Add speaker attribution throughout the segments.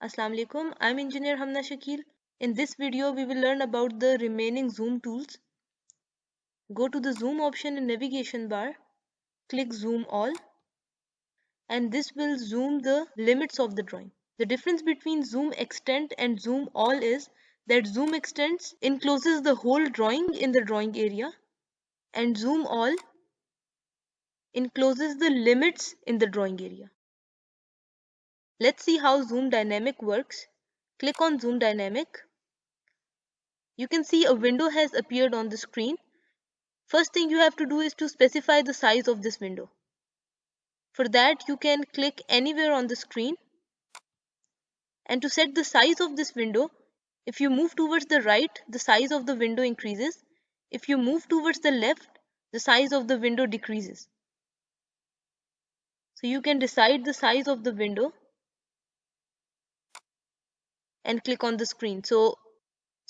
Speaker 1: Assalamu alaikum, I'm engineer Hamna Shakil. In this video, we will learn about the remaining zoom tools. Go to the zoom option in navigation bar, click zoom all, and this will zoom the limits of the drawing. The difference between zoom extent and zoom all is that zoom extents encloses the whole drawing in the drawing area, and zoom all encloses the limits in the drawing area. Let's see how zoom dynamic works. Click on zoom dynamic. You can see a window has appeared on the screen. First thing you have to do is to specify the size of this window. For that, you can click anywhere on the screen. And to set the size of this window, if you move towards the right, the size of the window increases. If you move towards the left, the size of the window decreases. So you can decide the size of the window and click on the screen. So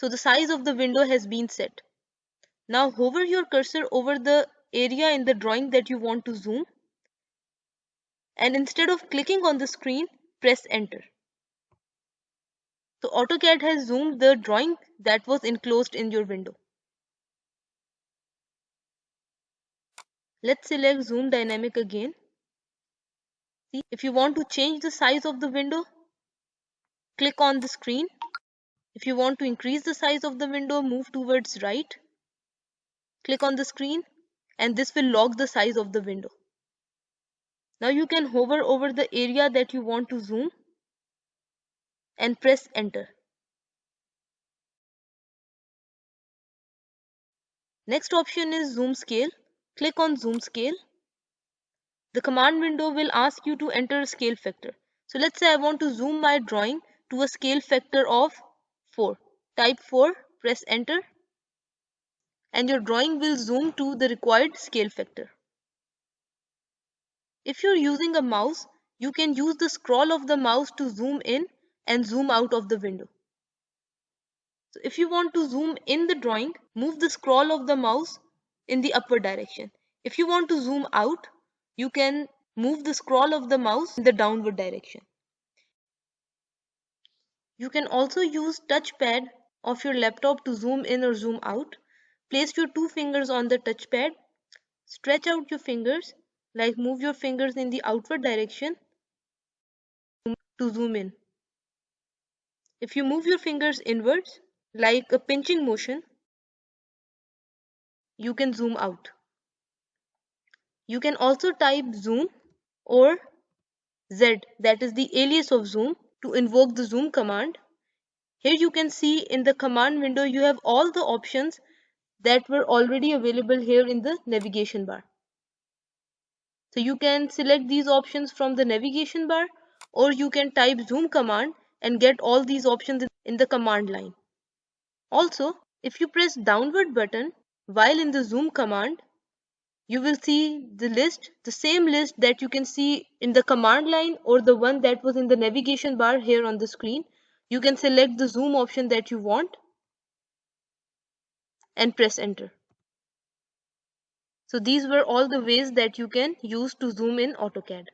Speaker 1: the size of the window has been set. Now hover your cursor over the area in the drawing that you want to zoom. And instead of clicking on the screen, press enter. So AutoCAD has zoomed the drawing that was enclosed in your window. Let's select Zoom Dynamic again. See, if you want to change the size of the window, click on the screen. If you want to increase the size of the window, move towards right. Click on the screen and this will lock the size of the window. Now you can hover over the area that you want to zoom and press enter. Next option is Zoom Scale. Click on Zoom Scale. The command window will ask you to enter a scale factor. So let's say I want to zoom my drawing to a scale factor of 4. Type 4, press enter, and your drawing will zoom to the required scale factor. If you're using a mouse, you can use the scroll of the mouse to zoom in and zoom out of the window. So if you want to zoom in the drawing, move the scroll of the mouse in the upward direction. If you want to zoom out, you can move the scroll of the mouse in the downward direction. You can also use touchpad of your laptop to zoom in or zoom out. Place your 2 fingers on the touchpad. Stretch out your fingers, like move your fingers in the outward direction to zoom in. If you move your fingers inwards, like a pinching motion, you can zoom out. You can also type zoom or Z, that is the alias of zoom, to invoke the zoom command. Here you can see in the command window you have all the options that were already available here in the navigation bar. So you can select these options from the navigation bar, or you can type zoom command and get all these options in the command line. Also, if you press downward button while in the zoom command, you will see the same list that you can see in the command line or the one that was in the navigation bar here on the screen. You can select the zoom option that you want and press enter. So these were all the ways that you can use to zoom in AutoCAD.